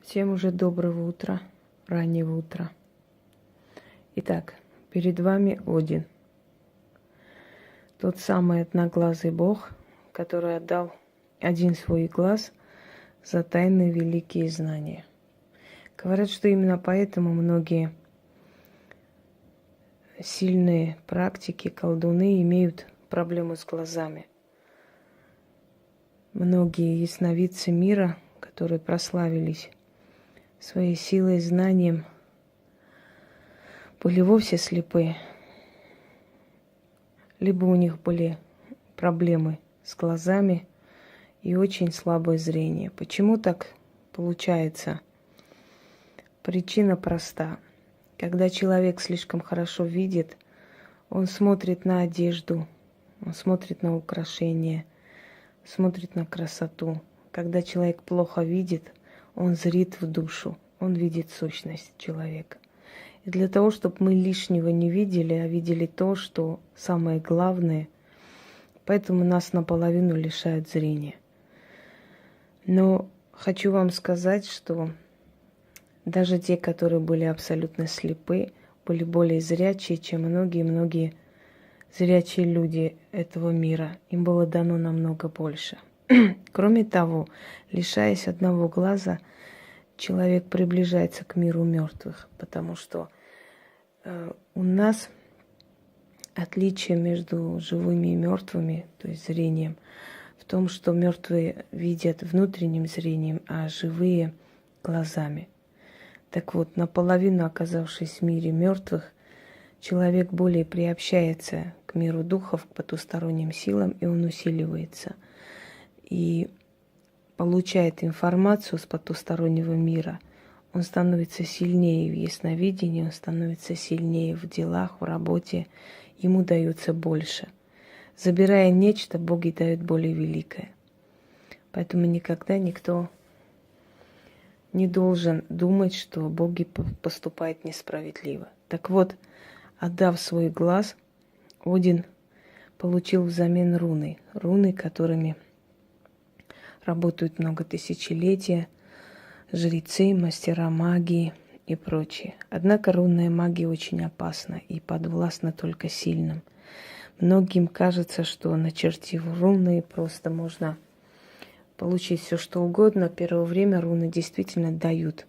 Всем уже доброго утра, раннего утра. Итак, перед вами Один. Тот самый одноглазый бог, который отдал один свой глаз за тайные великие знания. Говорят, что именно поэтому многие сильные практики, колдуны имеют проблемы с глазами. Многие ясновидцы мира, которые прославились своей силой и знанием, были вовсе слепы, либо у них были проблемы с глазами и очень слабое зрение. Почему так получается? Причина проста. Когда человек слишком хорошо видит, он смотрит на одежду, он смотрит на украшения, смотрит на красоту. Когда человек плохо видит, он зрит в душу, он видит сущность человека. И для того, чтобы мы лишнего не видели, а видели то, что самое главное, поэтому нас наполовину лишают зрения. Но хочу вам сказать, что даже те, которые были абсолютно слепы, были более зрячие, чем многие-многие зрячие люди этого мира. Им было дано намного больше. Кроме того, лишаясь одного глаза, человек приближается к миру мертвых, потому что у нас отличие между живыми и мертвыми, то есть зрением, в том, что мертвые видят внутренним зрением, а живые глазами. Так вот, наполовину оказавшись в мире мертвых, человек более приобщается к миру духов, к потусторонним силам, и он усиливается. И получает информацию с потустороннего мира. Он становится сильнее в ясновидении, он становится сильнее в делах, в работе. Ему дается больше. Забирая нечто, боги дают более великое. Поэтому никогда никто не должен думать, что боги поступают несправедливо. Так вот, отдав свой глаз, Один получил взамен руны. Руны, которыми работают много тысячелетия, жрецы, мастера магии и прочее. Однако рунная магия очень опасна и подвластна только сильным. Многим кажется, что начертив руны, просто можно получить все, что угодно. Первое время руны действительно дают.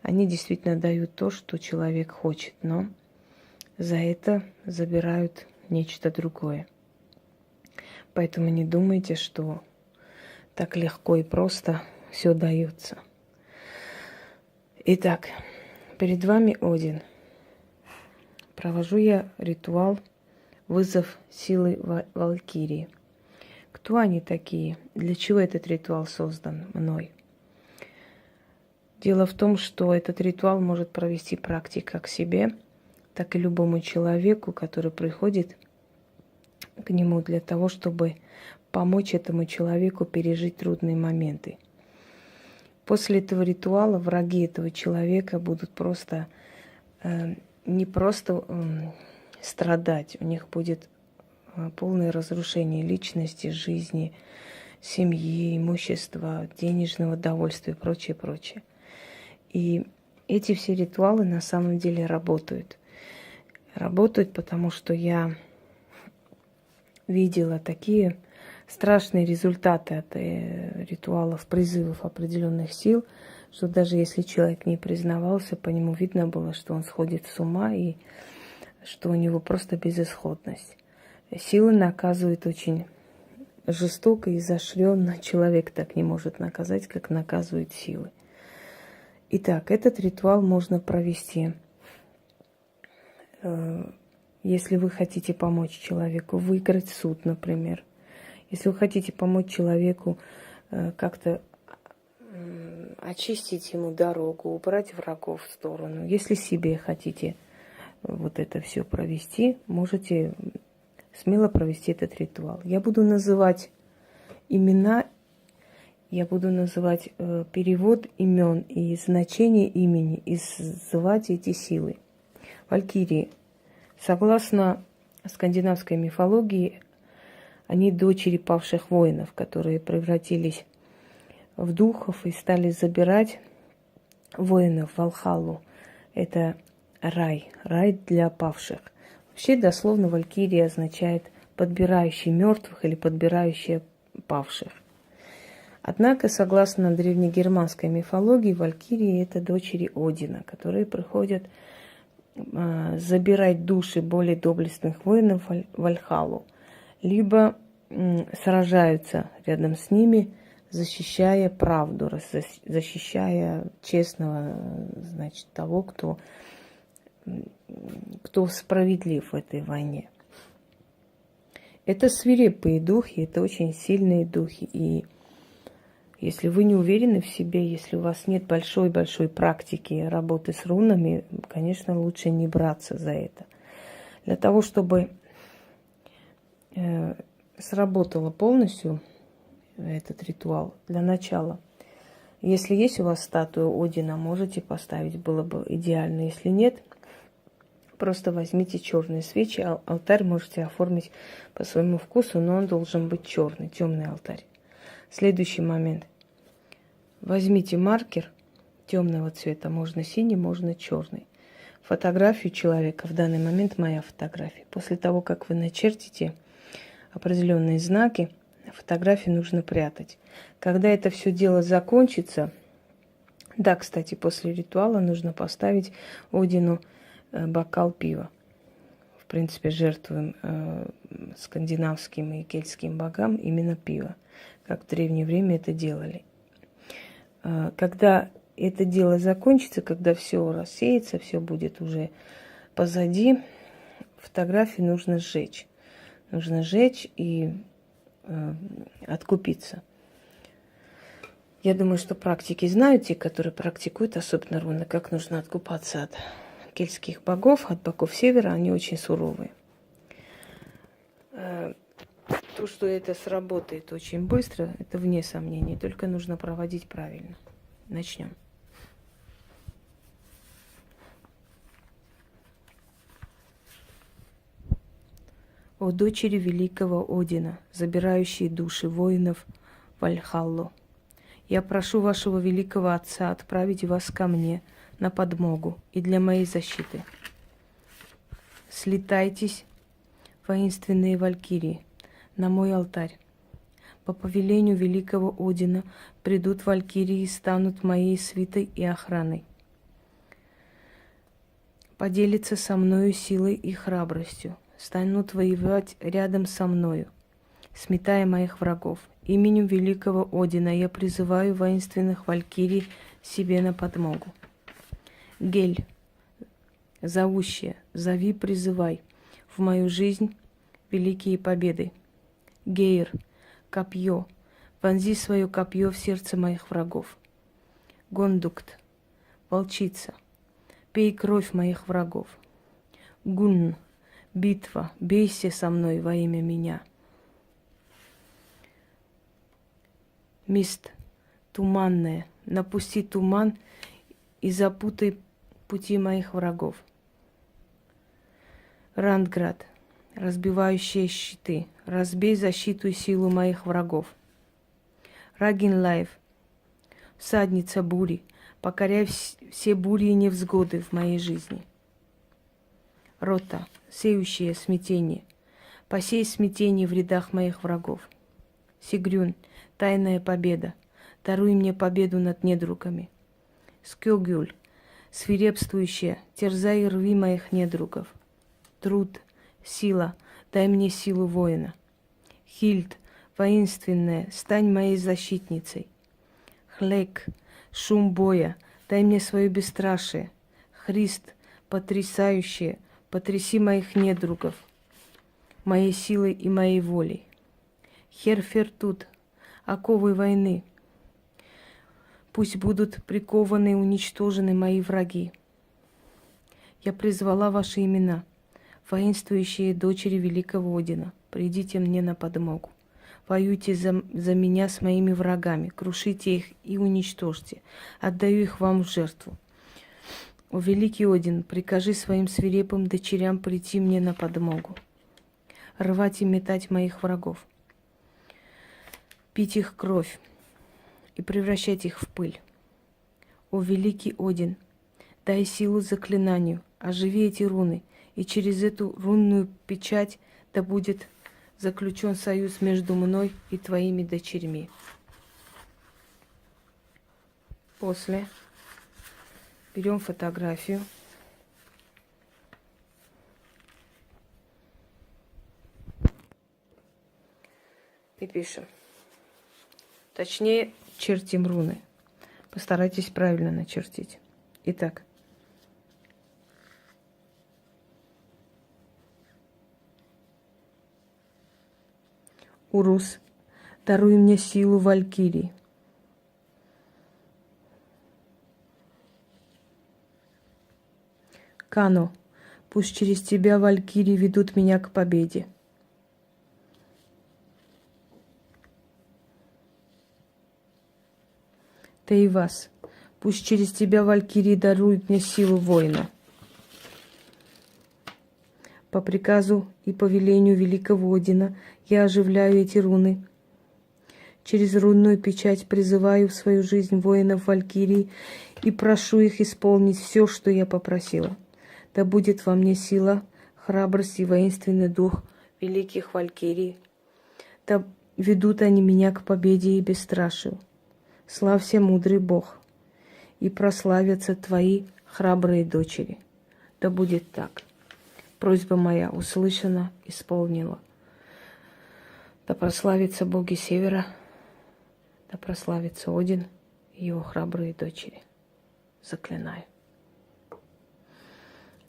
Они действительно дают то, что человек хочет, но за это забирают нечто другое. Поэтому не думайте, что так легко и просто все дается. Итак, перед вами Один. Провожу я ритуал «Вызов силы Валькирии». Кто они такие? Для чего этот ритуал создан мной? Дело в том, что этот ритуал может провести практик как себе, так и любому человеку, который приходит к нему для того, чтобы помочь этому человеку пережить трудные моменты. После этого ритуала враги этого человека будут просто не просто страдать, у них будет полное разрушение личности, жизни, семьи, имущества, денежного довольствия и прочее, прочее. И эти все ритуалы на самом деле работают. Работают, потому что я видела такие страшные результаты от ритуалов, призывов определенных сил, что даже если человек не признавался, по нему видно было, что он сходит с ума и что у него просто безысходность. Силы наказывают очень жестоко и изощренно. Человек так не может наказать, как наказывают силы. Итак, этот ритуал можно провести, если вы хотите помочь человеку выиграть суд, например. Если вы хотите помочь человеку как-то очистить ему дорогу, убрать врагов в сторону. Если себе хотите вот это все провести, можете смело провести этот ритуал. Я буду называть имена, я буду называть перевод имен и значение имени, и называть эти силы. Валькирии. Согласно скандинавской мифологии, они дочери павших воинов, которые превратились в духов и стали забирать воинов в Валхаллу. Это рай для павших. Вообще, дословно, валькирия означает подбирающий мертвых или подбирающая павших. Однако, согласно древнегерманской мифологии, валькирии – это дочери Одина, которые приходят забирать души более доблестных воинов в Вальхаллу, либо сражаются рядом с ними, защищая правду, защищая честного, значит, того, кто справедлив в этой войне. Это свирепые духи, это очень сильные духи. И если вы не уверены в себе, если у вас нет большой-большой практики работы с рунами, конечно, лучше не браться за это. Для того, чтобы сработало полностью этот ритуал, для начала, если есть у вас статуя Одина, можете поставить, было бы идеально. Если нет, просто возьмите черные свечи, алтарь можете оформить по своему вкусу, но он должен быть черный, темный алтарь. Следующий момент. Возьмите маркер темного цвета, можно синий, можно черный. Фотографию человека, в данный момент моя фотография. После того, как вы начертите определенные знаки, фотографию нужно прятать. Когда это все дело закончится, да, кстати, после ритуала нужно поставить Одину бокал пива. В принципе, жертвуем скандинавским и кельтским богам именно пиво, как в древнее время это делали. Когда это дело закончится, когда все рассеется, все будет уже позади, фотографии нужно сжечь. Нужно сжечь и откупиться. Я думаю, что практики знают, те, которые практикуют, особенно руны, как нужно откупаться от кельтских богов, от богов севера, они очень суровые. То, что это сработает очень быстро, это вне сомнений, только нужно проводить правильно. Начнем. О дочери великого Одина, забирающие души воинов в Вальхаллу, я прошу вашего великого отца отправить вас ко мне на подмогу и для моей защиты. Слетайтесь, воинственные валькирии, на мой алтарь. По повелению великого Одина придут валькирии и станут моей свитой и охраной. Поделятся со мною силой и храбростью, станут воевать рядом со мною, сметая моих врагов. Именем великого Одина я призываю воинственных валькирий себе на подмогу. Гель, зовущая, зови, призывай в мою жизнь великие победы. Гейр, копье, вонзи свое копье в сердце моих врагов. Гондукт, волчица, пей кровь моих врагов. Гунн, битва, бейся со мной во имя меня. Мист, туманная, напусти туман и запутай пути моих врагов. Рандград, разбивающие щиты, разбей защиту и силу моих врагов. Рагинлайв, всадница бури, покоряй все бури и невзгоды в моей жизни. Рота, сеющее смятение, посей смятение в рядах моих врагов. Сигрюн, тайная победа, даруй мне победу над недругами. Скёгюль, свирепствующая, терзай и рви моих недругов. Труд, сила, дай мне силу воина. Хильд, воинственная, стань моей защитницей. Хлек, шум боя, дай мне свое бесстрашие. Христ, потрясающее, потряси моих недругов, моей силой и моей волей. Херфертут, оковы войны, пусть будут прикованы и уничтожены мои враги. Я призвала ваши имена, воинствующие дочери великого Одина, придите мне на подмогу. Воюйте за меня с моими врагами, крушите их и уничтожьте. Отдаю их вам в жертву. О великий Один, прикажи своим свирепым дочерям прийти мне на подмогу, рвать и метать моих врагов, пить их кровь и превращать их в пыль. О великий Один, дай силу заклинанию, оживи эти руны, и через эту рунную печать да будет заключен союз между мной и твоими дочерьми. После берем фотографию. И пишем. Точнее, чертим руны. Постарайтесь правильно начертить. Итак. Урус, даруй мне силу Валькирии. Кано, пусть через тебя Валькирии ведут меня к победе. Тейвас, пусть через тебя Валькирии даруют мне силу воина. По приказу и по велению великого Одина я оживляю эти руны. Через рунную печать призываю в свою жизнь воинов Валькирии и прошу их исполнить все, что я попросила. Да будет во мне сила, храбрость и воинственный дух великих Валькирий. Да ведут они меня к победе и бесстрашию. Славься, мудрый Бог, и прославятся твои храбрые дочери. Да будет так. Просьба моя услышана, исполнила. Да прославятся боги Севера, да прославится Один и его храбрые дочери. Заклинаю.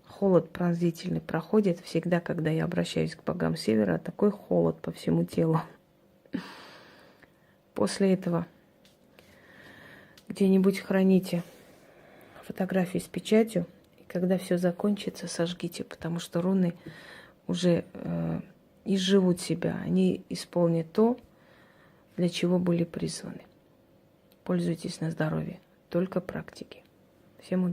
Холод пронзительный проходит всегда, когда я обращаюсь к богам Севера, такой холод по всему телу. После этого где-нибудь храните фотографии с печатью, и когда все закончится, сожгите, потому что руны уже изживут себя, они исполнят то, для чего были призваны. Пользуйтесь на здоровье, только практики. Всем удачи!